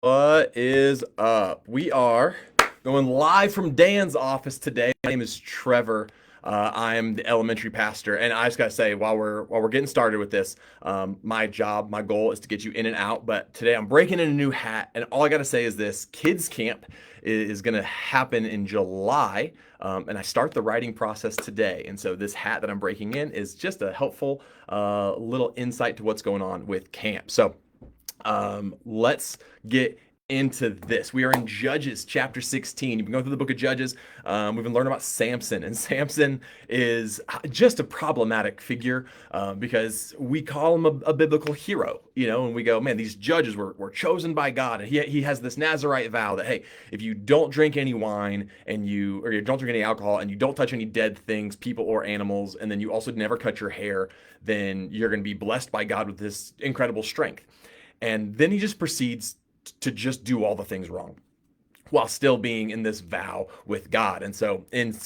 What is up? We are going live from Dan's office today. My name is Trevor. I am the elementary pastor, and I just gotta say, while we're getting started with this, my goal is to get you in and out. But today, I'm breaking in a new hat, and all I gotta say is this: kids camp is gonna happen in July, and I start the writing process today. And so, this hat that I'm breaking in is just a helpful little insight to what's going on with camp. So. Let's get into this. We are in Judges chapter 16. You've been going through the book of Judges. We've been learning about Samson, and Samson is just a problematic figure because we call him a biblical hero, and we go, man, these judges were chosen by God, and he has this Nazarite vow that, hey, if you don't drink any wine or you don't drink any alcohol and you don't touch any dead things, people or animals, and then you also never cut your hair, then you're going to be blessed by God with this incredible strength. And then he just proceeds to just do all the things wrong while still being in this vow with God. And so in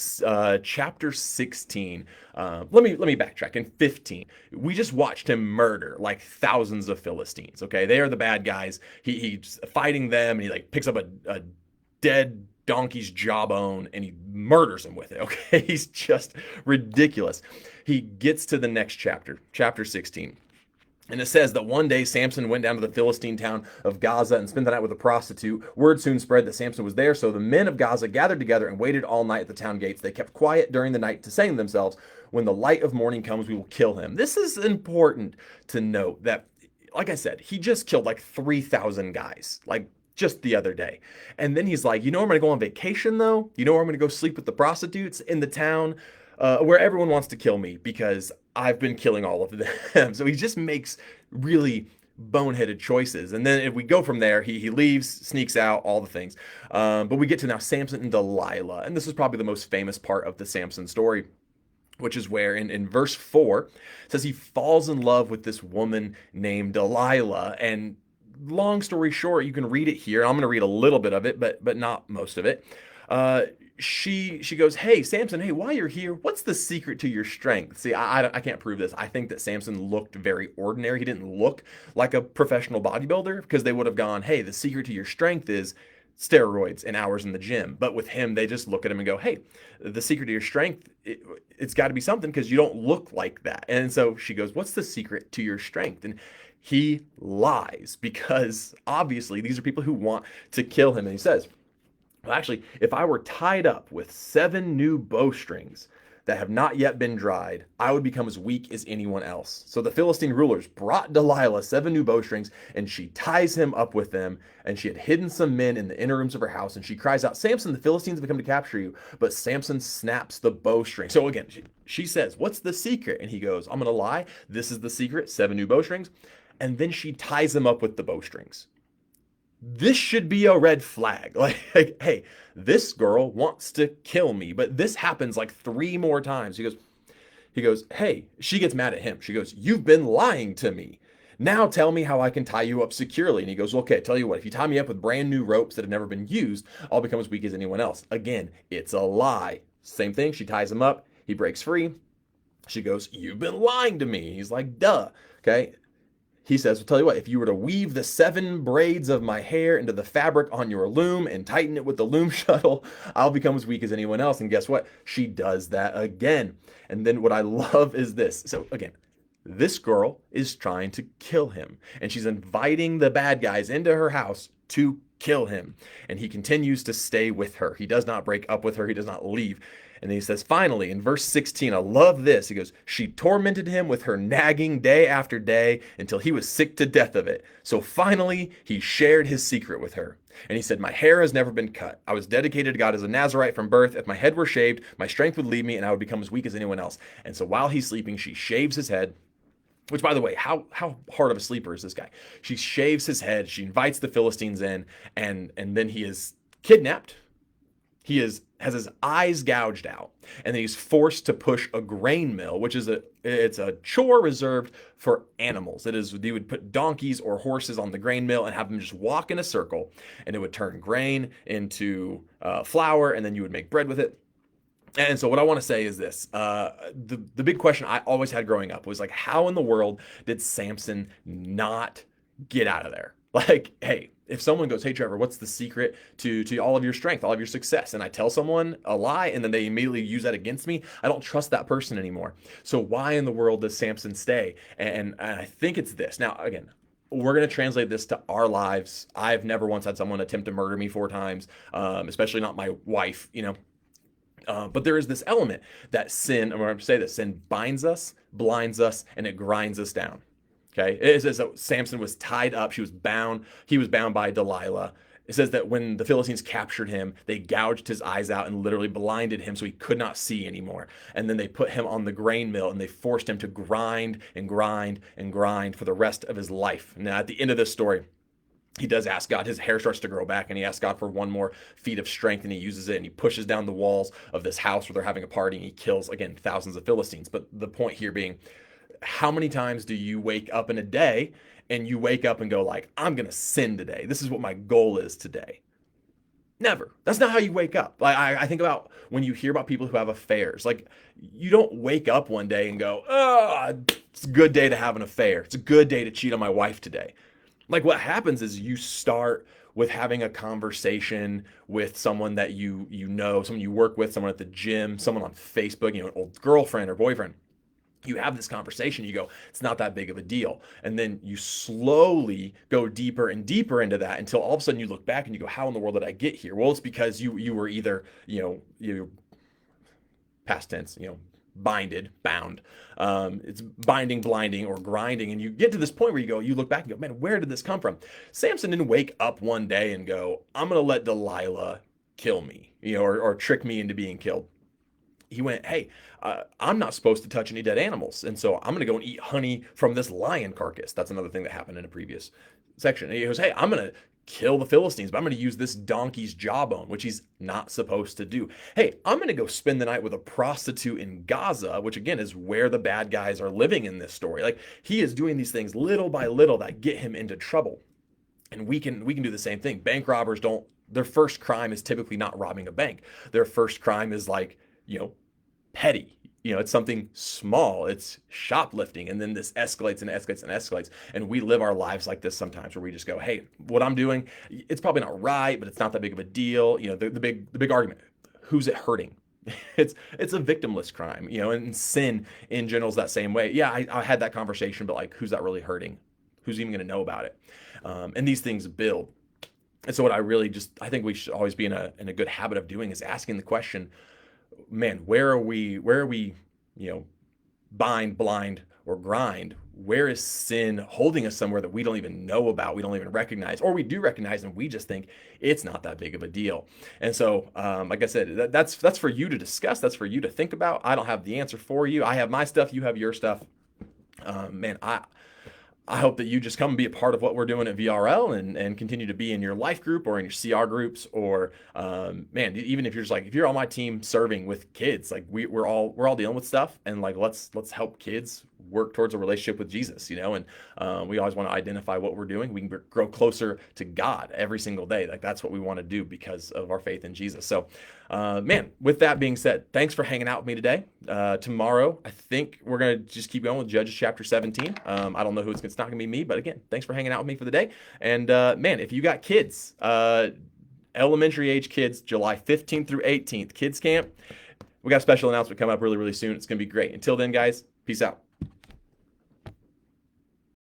chapter 16, let me backtrack. In 15, we just watched him murder like thousands of Philistines. Okay, they are the bad guys. He's fighting them, and he like picks up a dead donkey's jawbone and he murders him with it. Okay, he's just ridiculous. He gets to the next chapter, chapter 16. And it says that one day Samson went down to the Philistine town of Gaza and spent the night with a prostitute. Word soon spread that Samson was there, so the men of Gaza gathered together and waited all night at the town gates. They kept quiet during the night, saying to themselves, when the light of morning comes, we will kill him. This is important to note that, like I said, he just killed like 3,000 guys, like just the other day. And then he's like, where I'm going to go on vacation, though? You know where I'm going to go sleep with the prostitutes? In the town where everyone wants to kill me because I've been killing all of them. So he just makes really boneheaded choices. And then if we go from there, he leaves, sneaks out, all the things. But we get to now Samson and Delilah. And this is probably the most famous part of the Samson story, which is where in verse 4, it says he falls in love with this woman named Delilah. And long story short, you can read it here. I'm going to read a little bit of it, but not most of it. She goes, hey, Samson, hey, while you're here, what's the secret to your strength? See, I can't prove this. I think that Samson looked very ordinary. He didn't look like a professional bodybuilder because they would have gone, hey, the secret to your strength is steroids and hours in the gym. But with him, they just look at him and go, hey, the secret to your strength, it's got to be something because you don't look like that. And so she goes, what's the secret to your strength? And he lies because obviously these are people who want to kill him. And he says, well, actually, if I were tied up with 7 new bowstrings that have not yet been dried, I would become as weak as anyone else. So the Philistine rulers brought Delilah 7 new bowstrings, and she ties him up with them. And she had hidden some men in the inner rooms of her house. And she cries out, Samson, the Philistines have come to capture you. But Samson snaps the bowstring. So again, she says, what's the secret? And he goes, I'm going to lie. This is the secret, 7 new bowstrings. And then she ties him up with the bowstrings. This should be a red flag. Like, hey, this girl wants to kill me. But this happens like 3 more times. He goes, hey, she gets mad at him. She goes, you've been lying to me. Now tell me how I can tie you up securely. And he goes, okay, tell you what, if you tie me up with brand new ropes that have never been used, I'll become as weak as anyone else. Again, it's a lie. Same thing. She ties him up. He breaks free. She goes, you've been lying to me. He's like, duh. Okay. He says, well, tell you what, if you were to weave the 7 braids of my hair into the fabric on your loom and tighten it with the loom shuttle, I'll become as weak as anyone else. And guess what? She does that again. And then what I love is this. So again, this girl is trying to kill him, and she's inviting the bad guys into her house to kill him. And he continues to stay with her. He does not break up with her. He does not leave. And he says, finally, in verse 16, I love this. He goes, she tormented him with her nagging day after day until he was sick to death of it. So finally, he shared his secret with her. And he said, my hair has never been cut. I was dedicated to God as a Nazarite from birth. If my head were shaved, my strength would leave me and I would become as weak as anyone else. And so while he's sleeping, she shaves his head. Which, by the way, how hard of a sleeper is this guy? She shaves his head. She invites the Philistines in, and then he is kidnapped. He has his eyes gouged out, and then he's forced to push a grain mill, which is it's a chore reserved for animals. It is, they would put donkeys or horses on the grain mill and have them just walk in a circle, and it would turn grain into flour, and then you would make bread with it. And so what I want to say is this. The big question I always had growing up was like, how in the world did Samson not get out of there? Like, hey, If someone goes, "Hey Trevor, what's the secret to all of your strength, all of your success?" and I tell someone a lie and then they immediately use that against me, I don't trust that person anymore. So why in the world does Samson stay? And I think it's this. Now, again, we're going to translate this to our lives. I've never once had someone attempt to murder me 4 times, especially not my wife, but there is this element that sin, I'm going to say this, sin binds us, blinds us, and it grinds us down. Okay. It says that Samson was tied up. She was bound. He was bound by Delilah. It says that when the Philistines captured him, they gouged his eyes out and literally blinded him so he could not see anymore. And then they put him on the grain mill and they forced him to grind and grind and grind for the rest of his life. Now, at the end of this story, he does ask God, his hair starts to grow back, and he asks God for one more feat of strength, and he uses it, and he pushes down the walls of this house where they're having a party, and he kills, again, thousands of Philistines. But the point here being, how many times do you wake up in a day and you wake up and go like, I'm going to sin today. This is what my goal is today. Never. That's not how you wake up. Like I think about when you hear about people who have affairs. Like you don't wake up one day and go, "Oh, it's a good day to have an affair. It's a good day to cheat on my wife today." Like what happens is you start with having a conversation with someone that you know, someone you work with, someone at the gym, someone on Facebook, an old girlfriend or boyfriend. You have this conversation, you go, it's not that big of a deal. And then you slowly go deeper and deeper into that until all of a sudden you look back and you go, how in the world did I get here? Well, it's because you were either, you past tense, binded, bound. It's binding, blinding, or grinding. And you get to this point where you look back and go, man, where did this come from? Samson didn't wake up one day and go, I'm going to let Delilah kill me, or trick me into being killed. He went, hey, I'm not supposed to touch any dead animals. And so I'm going to go and eat honey from this lion carcass. That's another thing that happened in a previous section. And he goes, hey, I'm going to kill the Philistines, but I'm going to use this donkey's jawbone, which he's not supposed to do. Hey, I'm going to go spend the night with a prostitute in Gaza, which again is where the bad guys are living in this story. Like he is doing these things little by little that get him into trouble. And we can do the same thing. Bank robbers their first crime is typically not robbing a bank. Their first crime is like, petty. It's something small. It's shoplifting. And then this escalates and escalates and escalates. And we live our lives like this sometimes where we just go, hey, what I'm doing, it's probably not right, but it's not that big of a deal. The big argument, who's it hurting? It's a victimless crime, and sin in general is that same way. Yeah, I had that conversation, but like, who's that really hurting? Who's even going to know about it? And these things build. And so what I think we should always be in a good habit of doing is asking the question, man, where are we, bind, blind, or grind? Where is sin holding us somewhere that we don't even know about, we don't even recognize, or we do recognize and we just think it's not that big of a deal? And so, like I said, that's for you to discuss. That's for you to think about. I don't have the answer for you. I have my stuff. You have your stuff. Man, I hope that you just come and be a part of what we're doing at VRL and continue to be in your life group or in your CR groups or, man, even if you're just like, if you're on my team serving with kids, like we're all dealing with stuff and like, let's help kids work towards a relationship with Jesus, and we always want to identify what we're doing. We can grow closer to God every single day. Like that's what we want to do because of our faith in Jesus. So, man, with that being said, thanks for hanging out with me today. Tomorrow, I think we're going to just keep going with Judges chapter 17. I don't know who it's not going to be me, but again, thanks for hanging out with me for the day. And man, if you got kids, elementary age kids, July 15th through 18th, kids camp, we got a special announcement coming up really, really soon. It's going to be great. Until then, guys, peace out.